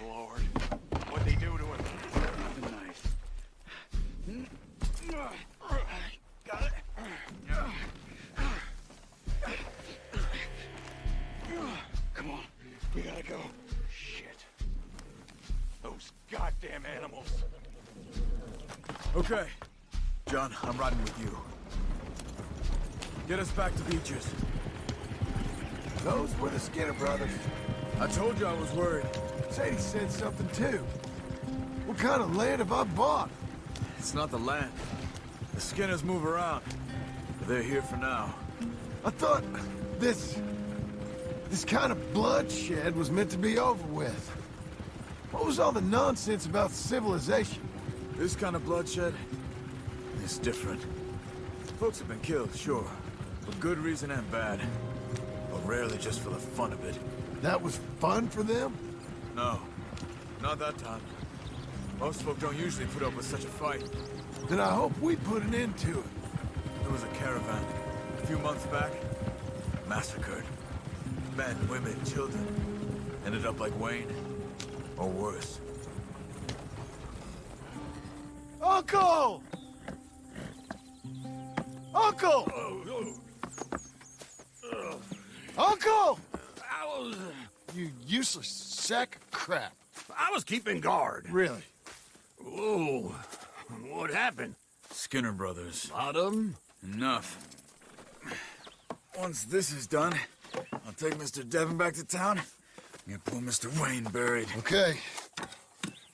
Lord. What'd they do to him? The knife. Got it. Come on. We gotta go. Shit. Those goddamn animals. Okay. John, I'm riding with you. Get us back to Beaches. Those were the Skinner brothers. I told you I was worried. Sadie said something too. What kind of land have I bought? It's not the land. The Skinners move around. But they're here for now. I thought this kind of bloodshed was meant to be over with. What was all the nonsense about civilization? This kind of bloodshed is different. Folks have been killed, sure. For good reason and bad. But rarely just for the fun of it. That was fun for them? No. Not that time. Most folk don't usually put up with such a fight. Then I hope we put an end to it. There was a caravan a few months back. Massacred. Men, women, children. Ended up like Wayne. Or worse. Uncle! Uncle! Uncle! You useless sack of crap. I was keeping guard. Really? Whoa. What happened? Skinner brothers. Lot of them? Enough. Once this is done, I'll take Mr. Devon back to town and get poor Mr. Wayne buried. Okay.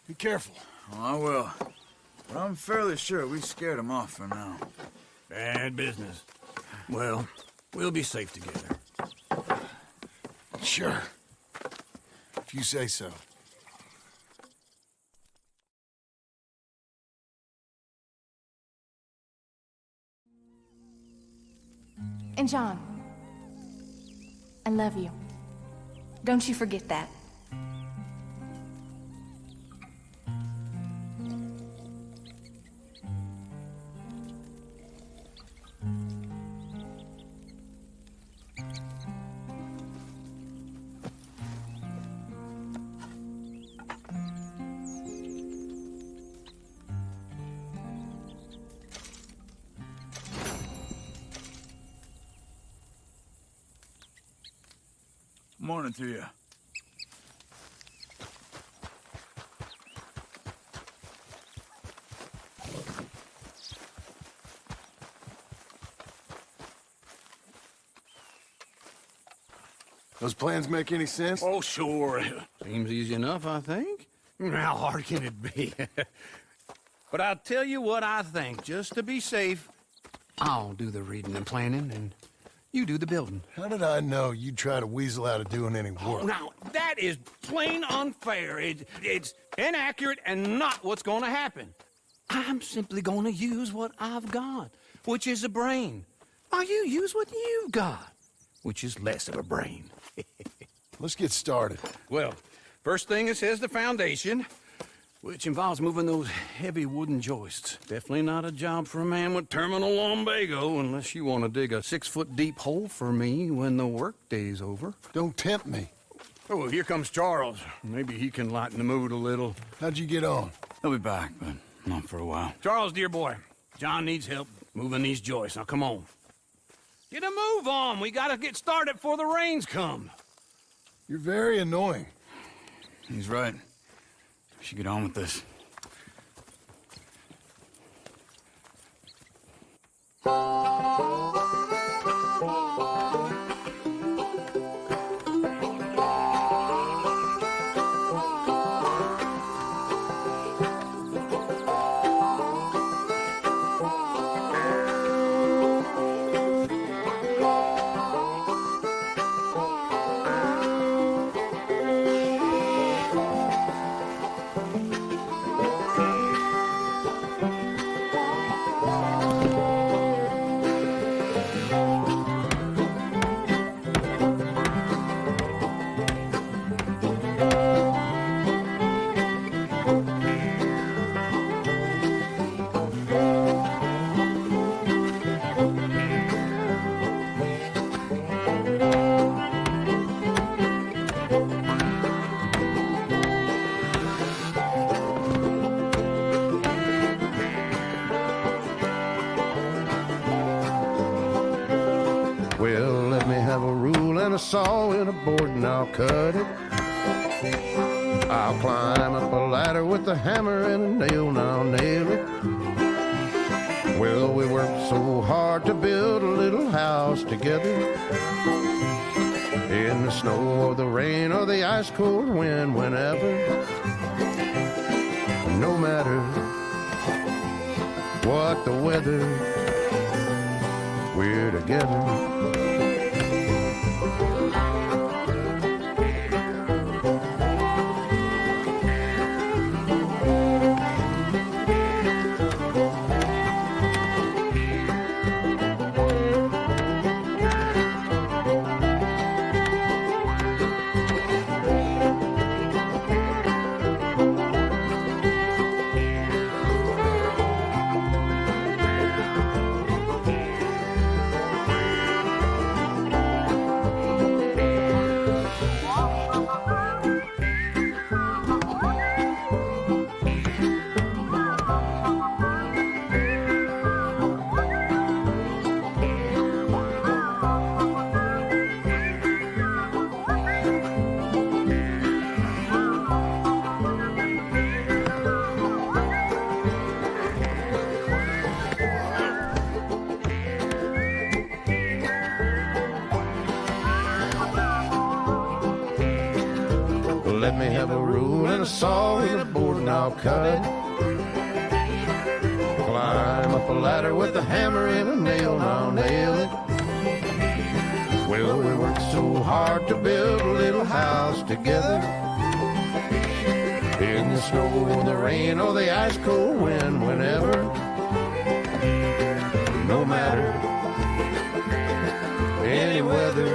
Be careful. Oh, I will. But I'm fairly sure we scared him off for now. Bad business. Well, we'll be safe together. Sure. If you say so. And John, I love you. Don't you forget that. Morning to you. Those plans make any sense? Oh, sure. Seems easy enough, I think. How hard can it be? But I'll tell you what I think, just to be safe. I'll do the reading and planning, and you do the building. How did I know you'd try to weasel out of doing any Oh, work? now, that is plain unfair. It's inaccurate and not what's gonna happen. I'm simply gonna use what I've got, which is a brain. While you use what you've got, which is less of a brain. Let's get started. Well, first thing it says the foundation, which involves moving those heavy wooden joists. Definitely not a job for a man with terminal lumbago, unless you want to dig a 6-foot deep hole for me when the workday's over. Don't tempt me. Oh, here comes Charles. Maybe he can lighten the mood a little. How'd you get on? He'll be back, but not for a while. Charles, dear boy, John needs help moving these joists. Now, come on. Get a move on. We gotta get started before the rains come. You're very annoying. He's right. We should get on with this. saw in a board and I'll cut it. I'll climb up a ladder with a hammer and a nail and I'll nail it. Well, we worked so hard to build a little house together. In the snow or the rain or the ice cold wind, whenever. No matter what the weather, we're together. Let me have a rule and a saw and a board and I'll cut it. Climb up a ladder with a hammer and a nail and I'll nail it. Well, we worked so hard to build a little house together. In the snow or the rain or the ice cold wind, whenever. No matter any weather,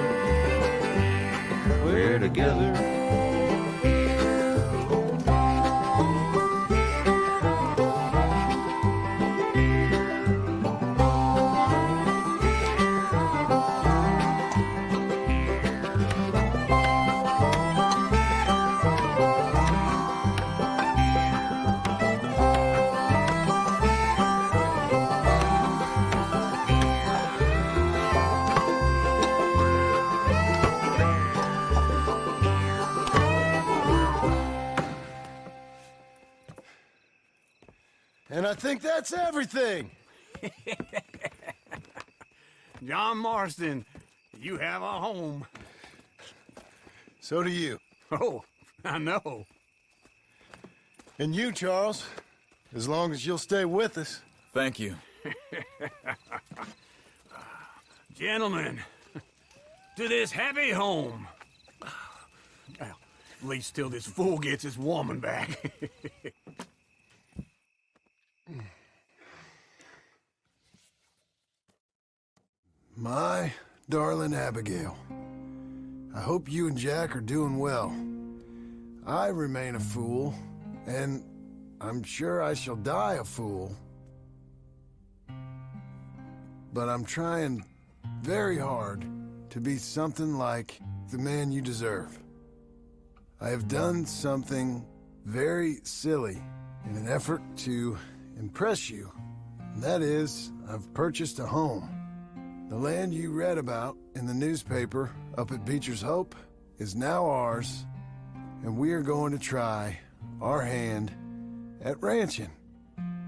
we're together. And I think that's everything. John Marston, you have a home. So do you. Oh, I know. And you, Charles, as long as you'll stay with us. Thank you. Gentlemen, to this happy home. Well, at least till this fool gets his woman back. My darling Abigail, I hope you and Jack are doing well. I remain a fool, and I'm sure I shall die a fool. But I'm trying very hard to be something like the man you deserve. I have done something very silly in an effort to impress you. And that is, I've purchased a home. The land you read about in the newspaper up at Beecher's Hope is now ours, and we are going to try our hand at ranching.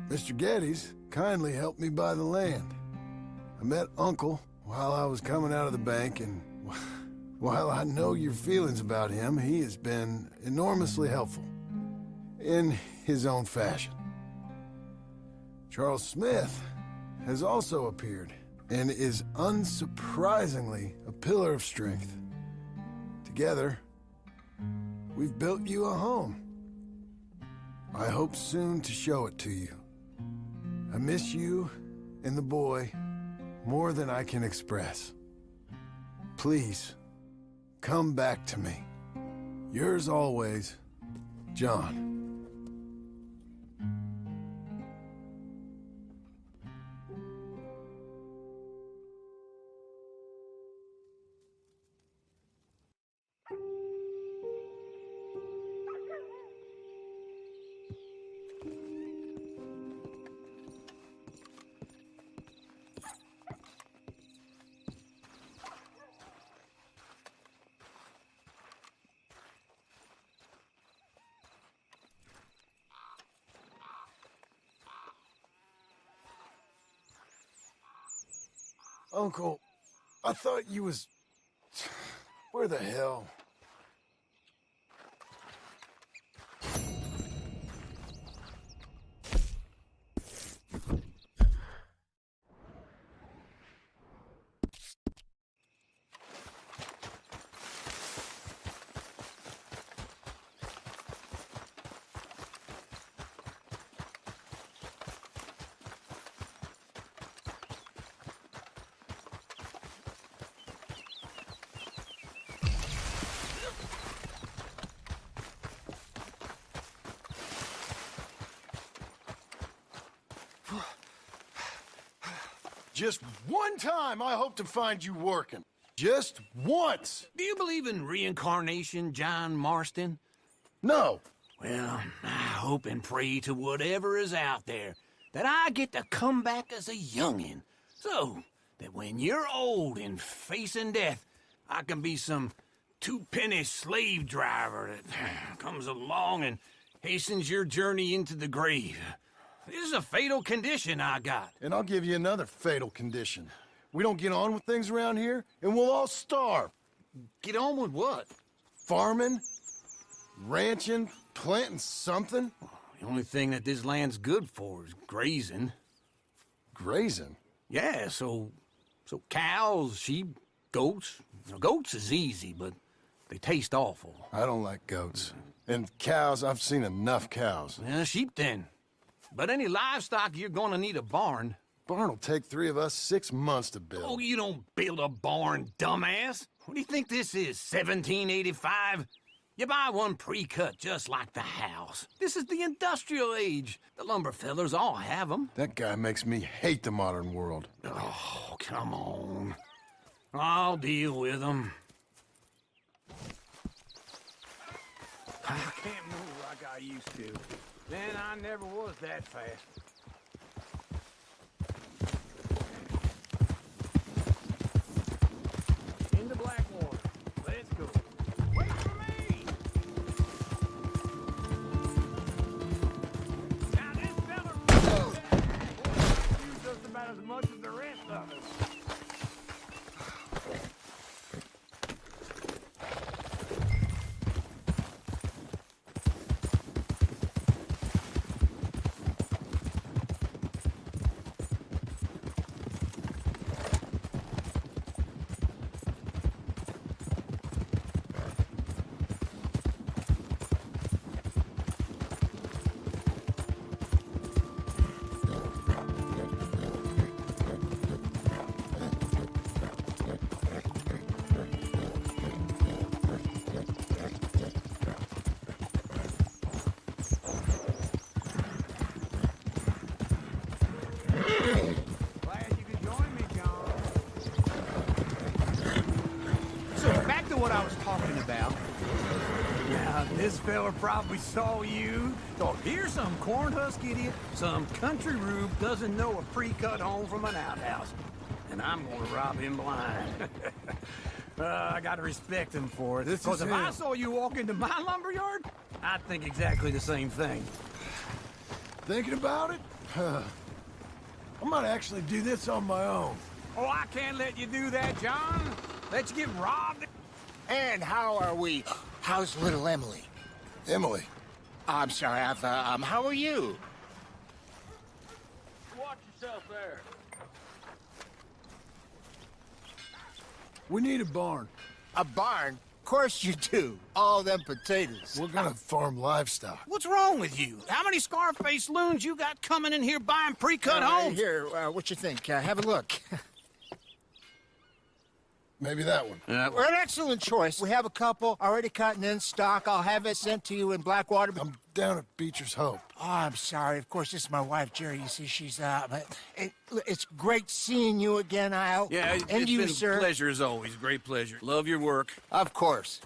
Mr. Geddes kindly helped me buy the land. I met Uncle while I was coming out of the bank, and while I know your feelings about him, he has been enormously helpful in his own fashion. Charles Smith has also appeared and is unsurprisingly a pillar of strength. Together, we've built you a home. I hope soon to show it to you. I miss you and the boy more than I can express. Please, come back to me. Yours always, John. Uncle, I thought you was... Where the hell? Just one time I hope to find you working. Just once. Do you believe in reincarnation, John Marston? No. Well, I hope and pray to whatever is out there that I get to come back as a youngin', so that when you're old and facing death, I can be some two-penny slave driver that comes along and hastens your journey into the grave. This is a fatal condition I got. And I'll give you another fatal condition. We don't get on with things around here, and we'll all starve. Get on with what? Farming, ranching, planting something. The only thing that this land's good for is grazing. Grazing? Yeah, so cows, sheep, goats. Now, goats is easy, but they taste awful. I don't like goats. And cows, I've seen enough cows. Sheep then. But any livestock, you're gonna need a barn. Barn will take 3 of us 6 months to build. Oh, you don't build a barn, dumbass. What do you think this is, 1785? You buy one pre-cut just like the house. This is the industrial age. The lumber fellers all have them. That guy makes me hate the modern world. Oh, come on. I'll deal with them. I can't move like I used to. Then I never was that fast. Into Blackwater. Let's go. Wait for me! Now this fella... you just about as much as the rest of us. What I was talking about. Now, this fella probably saw you, thought, here's some corn husk idiot, some country rube doesn't know a pre-cut home from an outhouse. And I'm gonna rob him blind. I gotta respect him for it. Because if I saw you walk into my lumberyard, I'd think exactly the same thing. Thinking about it? I might actually do this on my own. Oh, I can't let you do that, John. Let you get robbed. And how are we? How's little Emily? Emily. I'm sorry, how are you? Watch yourself there. We need a barn. A barn? Of course you do. All them potatoes. We're gonna farm livestock. What's wrong with you? How many Scarface loons you got coming in here buying pre-cut homes? Here, what you think? Have a look. Maybe that one. We're an excellent choice. We have a couple already cutting in stock. I'll have it sent to you in Blackwater. I'm down at Beecher's Hope. Oh, I'm sorry. Of course, this is my wife, Jerry. You see, she's but it's great seeing you again, Al. Yeah, and it's you, been sir. a pleasure as always. Great pleasure. Love your work. Of course.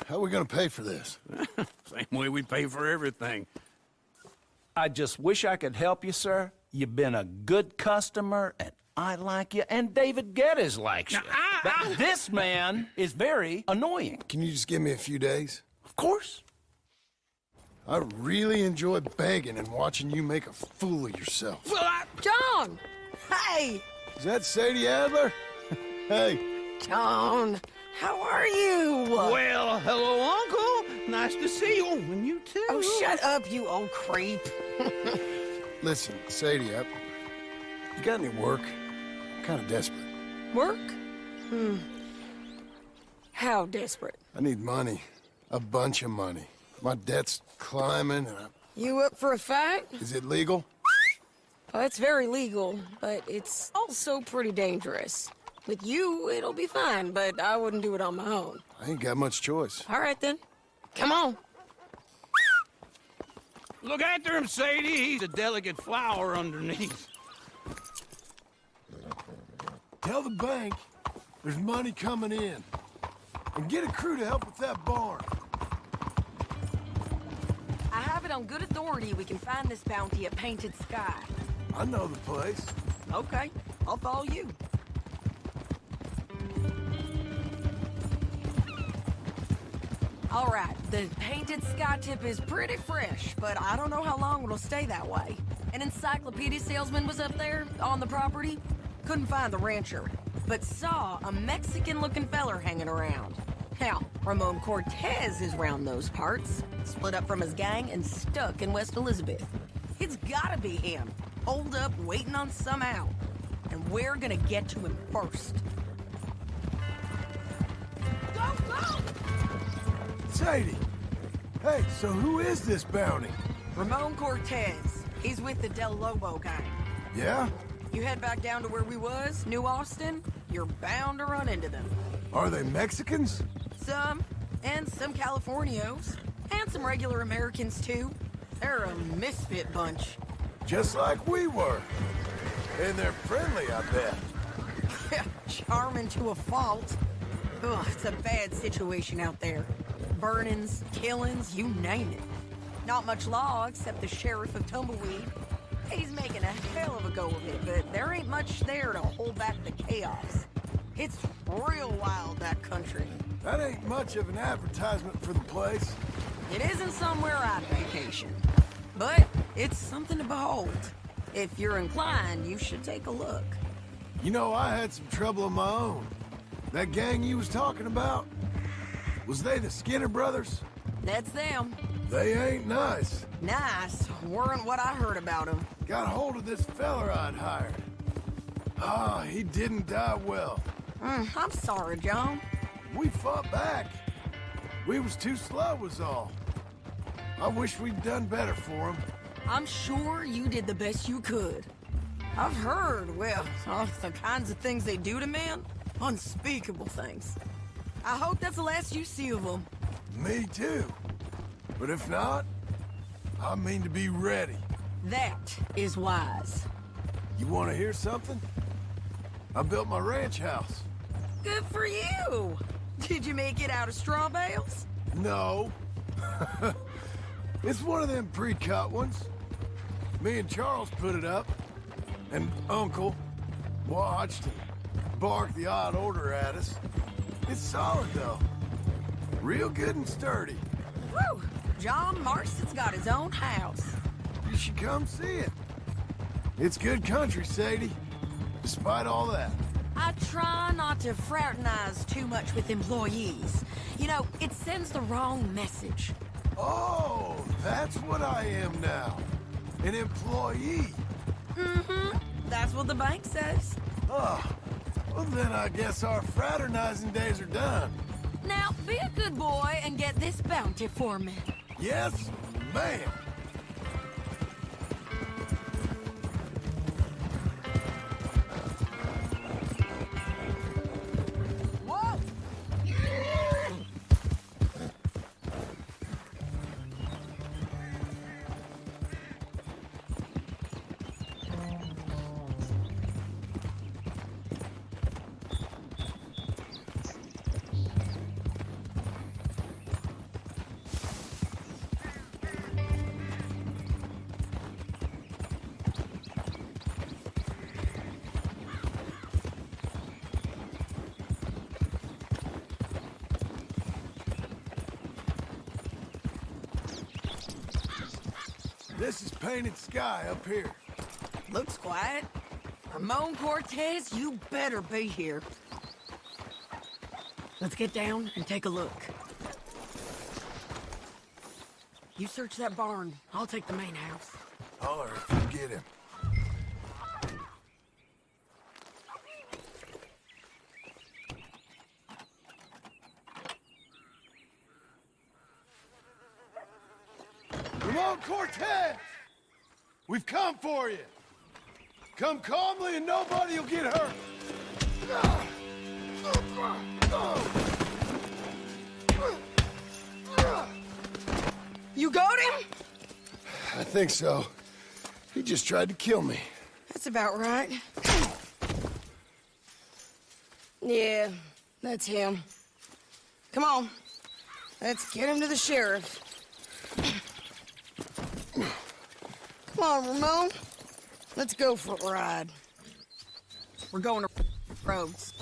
How are we gonna pay for this? Same way we pay for everything. I just wish I could help you, sir. You've been a good customer, and I like you, and David Geddes likes you. But this man is very annoying. Can you just give me a few days? Of course. I really enjoy begging and watching you make a fool of yourself. Well, John! Hey, Is that Sadie Adler? Hey, John, how are you? Well, hello, Uncle. Nice to see you. Oh, and you too. Oh, shut up, you old creep. listen, Sadie, you got any work? I'm kind of desperate. Work? How desperate? I need money. A bunch of money. My debt's climbing, and You up for a fight? is it legal? Well, it's very legal, but it's also pretty dangerous. With you, it'll be fine, but I wouldn't do it on my own. I ain't got much choice. All right, then. Come on. Look after him, Sadie. He's a delicate flower underneath. Tell the bank there's money coming in. And get a crew to help with that barn. I have it on good authority we can find this bounty at Painted Sky. I know the place. Okay, I'll follow you. All right, the Painted Sky tip is pretty fresh, but I don't know how long it'll stay that way. An encyclopedia salesman was up there on the property. Couldn't find the rancher, but saw a Mexican-looking feller hanging around. Hell, Ramon Cortez is round those parts, split up from his gang and stuck in West Elizabeth. It's gotta be him, holed up waiting on some out. And we're gonna get to him first. Go, go! Sadie! Hey, so who is this bounty? Ramon Cortez. He's with the Del Lobo gang. Yeah? You head back down to where we was, New Austin, you're bound to run into them. Are they Mexicans? Some, and some Californios, and some regular Americans too. They're a misfit bunch. Just like we were. And they're friendly, I bet. Charming to a fault. Ugh, it's a bad situation out there. Burnings, killings, you name it. Not much law except the sheriff of Tumbleweed. He's making a hell of a go of it, but there ain't much there to hold back the chaos. It's real wild, that country. That ain't much of an advertisement for the place. It isn't somewhere I'd vacation, but it's something to behold. If you're inclined, you should take a look. You know, I had some trouble of my own. That gang you was talking about, was they the Skinner brothers? That's them. They ain't nice. Nice weren't what I heard about them. Got hold of this feller I'd hired. Ah, he didn't die well. I'm sorry, John. We fought back. We was too slow was all. I wish we'd done better for him. I'm sure you did the best you could. I've heard, well, the kinds of things they do to men. Unspeakable things. I hope that's the last you see of them. Me too. But if not, I mean to be ready. That is wise. You want to hear something? I built my ranch house. Good for you. Did you make it out of straw bales? No. It's one of them pre-cut ones. Me and Charles put it up, and Uncle watched and barked the odd order at us. It's solid, though. Real good and sturdy. Woo! John Marston's got his own house. You should come see it. It's good country, Sadie. Despite all that. I try not to fraternize too much with employees. You know, it sends the wrong message. Oh, that's what I am now. An employee. Mm-hmm. That's what the bank says. Oh, well then I guess our fraternizing days are done. Now, be a good boy and get this bounty for me. Yes, ma'am. Whoa! This is Painted Sky up here. Looks quiet. Ramon Cortez, you better be here. Let's get down and take a look. You search that barn. I'll take the main house. Holler if you get him. Ramon Cortez! We've come for you! Come calmly and nobody will get hurt! You got him? I think so. He just tried to kill me. That's about right. Yeah, that's him. Come on. Let's get him to the sheriff. Come on, Ramon. Let's go for a ride. We're going to roads.